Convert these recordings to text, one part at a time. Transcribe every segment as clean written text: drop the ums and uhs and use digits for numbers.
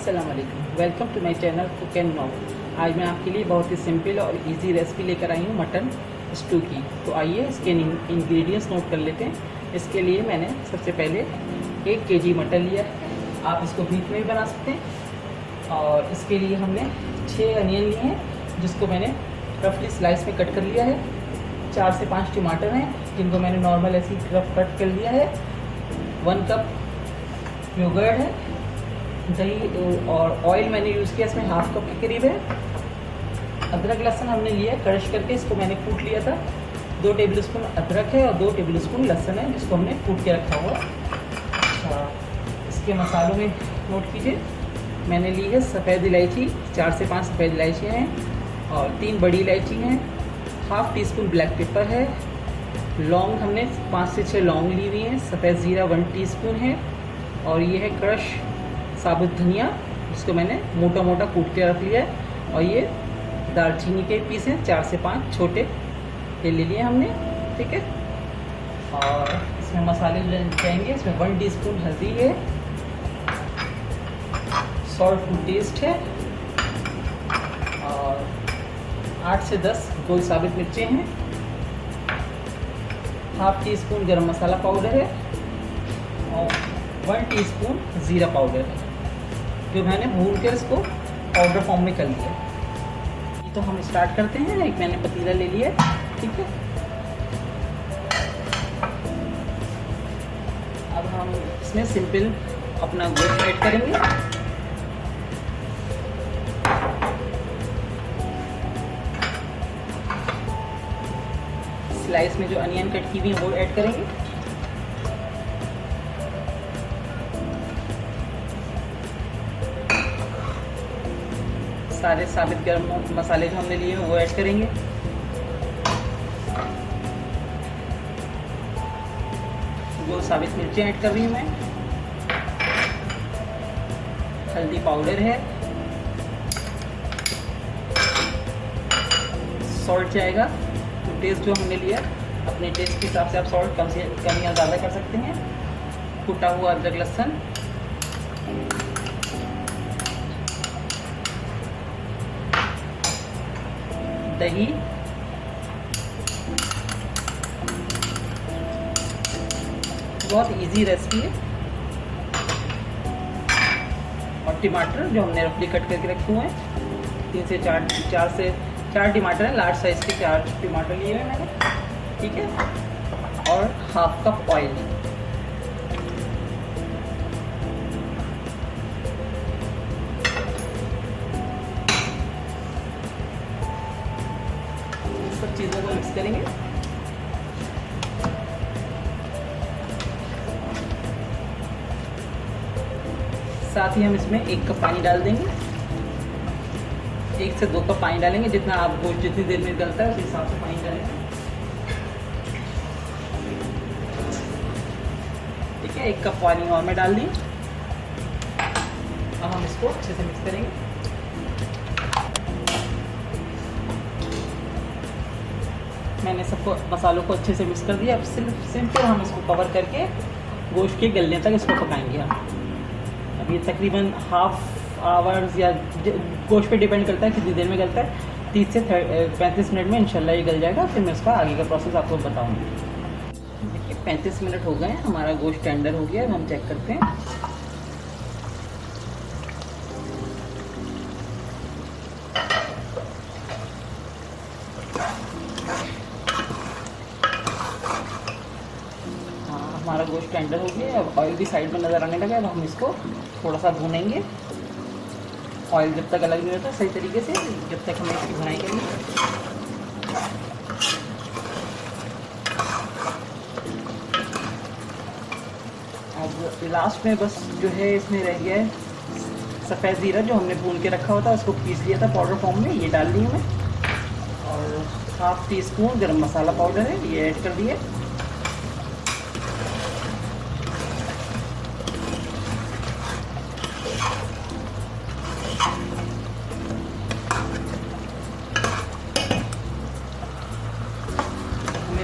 अस्सलाम वालेकुम, welcome to my channel cook and mom. आज मैं आपके लिए बहुत ही सिंपल और इजी रेसिपी लेकर आई हूँ मटन स्टू की। तो आइए इसके इंग्रेडिएंट्स नोट कर लेते हैं। इसके लिए मैंने सबसे पहले 1 kg मटन लिया है। आप इसको बीफ में भी बना सकते हैं। और इसके लिए हमने 6 अनियन लिए हैं, जिसको मैंने रफली स्लाइस में कट कर लिया है। 4 से 5 टमाटर हैं, जिनको मैंने नॉर्मल ऐसी रफ कट कर लिया है। 1 कप योगर्ट है, दही और ऑयल मैंने यूज़ किया इसमें 1/2 कप के करीब है। अदरक लहसुन हमने लिया क्रश करके, इसको मैंने कूट लिया था। 2 टेबलस्पून अदरक है और 2 टेबलस्पून लहसुन है, जिसको हमने कूट के रखा हुआ। अच्छा, इसके मसालों में नोट कीजिए, मैंने ली है सफ़ेद इलायची, 4 से 5 सफ़ेद इलायचियाँ हैं और 3 बड़ी इलायची हैं। 1/2 टीस्पून ब्लैक पेपर है। लौंग हमने 5 से 6 लौंग ली हुई हैं। सफ़ेद ज़ीरा 1 टीस्पून है। और ये है क्रश साबुत धनिया, जिसको मैंने मोटा मोटा कूट के रख लिया है। और ये दालचीनी के पीस हैं, 4 से 5 छोटे ये ले लिए हमने, ठीक है। और इसमें मसाले जाएंगे, इसमें 1 टीस्पून हल्दी है, सॉल्ट टू टेस्ट है, और 8 से 10 गोल साबित मिर्चें हैं। 1/2 टीस्पून गरम मसाला पाउडर है और 1 टीस्पून ज़ीरा पाउडर है, जो मैंने भून कर इसको पाउडर फॉर्म में कर लिया। तो हम स्टार्ट करते हैं। एक मैंने पतीला ले लिया, ठीक है। अब हम इसमें सिंपल अपना गोश्त ऐड करेंगे। स्लाइस में जो अनियन कट की हुई है वो ऐड करेंगे। सारे साबित गरम मसाले जो हमने लिए हैं वो ऐड करेंगे। वो साबित मिर्चें ऐड कर रही हूँ मैं। हल्दी पाउडर है, सॉल्ट जाएगा तो टेस्ट जो हमने लिया अपने टेस्ट के हिसाब से आप सॉल्ट कम या ज़्यादा कर सकते हैं। कुटा हुआ अदरक लहसुन, दही, बहुत इजी रेसिपी है। और टमाटर जो हमने रफली कट करके रखे हुए हैं, 3 से 4 टमाटर हैं, लार्ज साइज के 4 टमाटर लिए हुए मैंने, ठीक है। और 1/2 कप ऑयल। सब चीज़ों को मिक्स करेंगे। साथ ही हम इसमें 1 कप पानी डाल देंगे। 1 से 2 कप पानी डालेंगे, जितना आप गोश्त जितनी देर में गलता है उस हिसाब से पानी डालेंगे, ठीक है। 1 कप पानी और मैं डाल दी। अब हम इसको अच्छे से मिक्स करेंगे। मैंने सबको मसालों को अच्छे से मिक्स कर दिया। अब सिंपल हम इसको कवर करके गोश्त के गलने तक इसको पकाएंगे हम। अब ये तकरीबन 1/2 आवर्स या गोश्त पे डिपेंड करता है कितनी देर में गलता है। 30 से 35 मिनट में इंशाल्लाह ये गल जाएगा। फिर मैं इसका आगे का प्रोसेस आपको बताऊँगी। देखिए 35 मिनट हो गए हैं, हमारा गोश्त टेंडर हो गया है। हम चेक करते हैं। हमारा गोश्त टेंडर हो गया। अब ऑयल भी साइड में नज़र आने लगा है। अब हम इसको थोड़ा सा भूनेंगे। ऑयल जब तक अलग नहीं होता सही तरीके से, जब तक हमें इसकी भुनाई करनी है। अब लास्ट में बस जो है इसमें रह गया है सफ़ेद ज़ीरा, जो हमने भून के रखा हुआ था, उसको पीस लिया था पाउडर फॉर्म में, ये डाल दी हूँ मैं। और 1/2 टीस्पून गरम मसाला पाउडर है, ये ऐड कर दिए।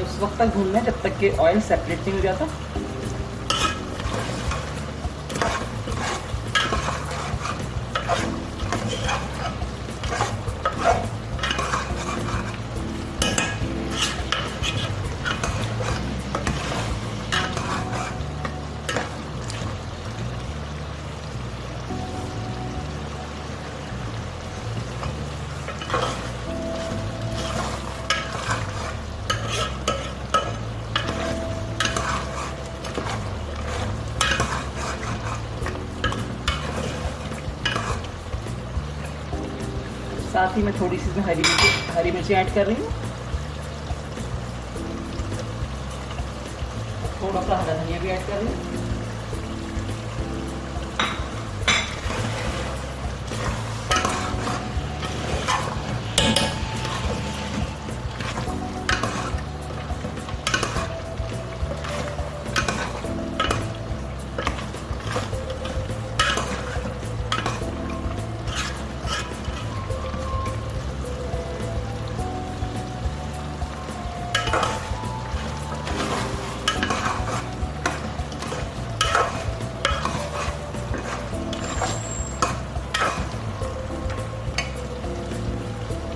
उस वक्त तक भूनना है जब तक कि ऑयल सेपरेट नहीं हो जाता। साथ ही मैं थोड़ी सी इसमें हरी मिर्ची ऐड कर रही हूँ, थोड़ा सा हरा धनिया भी ऐड कर रही हूँ।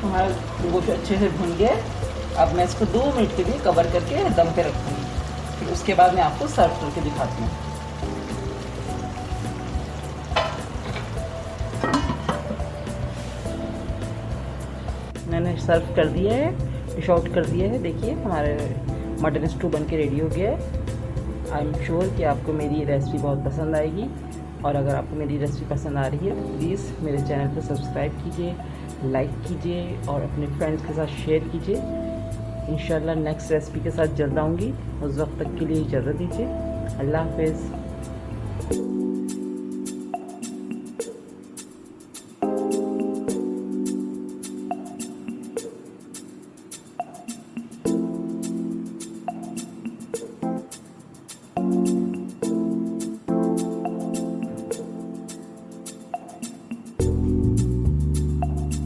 हमारा गोश्त अच्छे से भुन गया। अब मैं इसको 2 मिनट के लिए कवर करके दम पे रखूँगी, फिर उसके बाद मैं आपको सर्व करके दिखाती हूँ। मैंने सर्व कर दिया है, डिश आउट कर दिया है। देखिए हमारे मटन स्टू बन के रेडी हो गया है। आई एम श्योर कि आपको मेरी रेसिपी बहुत पसंद आएगी, और अगर आपको मेरी रेसिपी पसंद आ रही है तो प्लीज़ मेरे चैनल को सब्सक्राइब कीजिए, लाइक कीजिए और अपने फ्रेंड्स के साथ शेयर कीजिए। इंशाल्लाह नेक्स्ट रेसिपी के साथ जल्द आऊँगी। उस वक्त तक के लिए इजाज़त दीजिए। अल्लाह हाफ़िज़।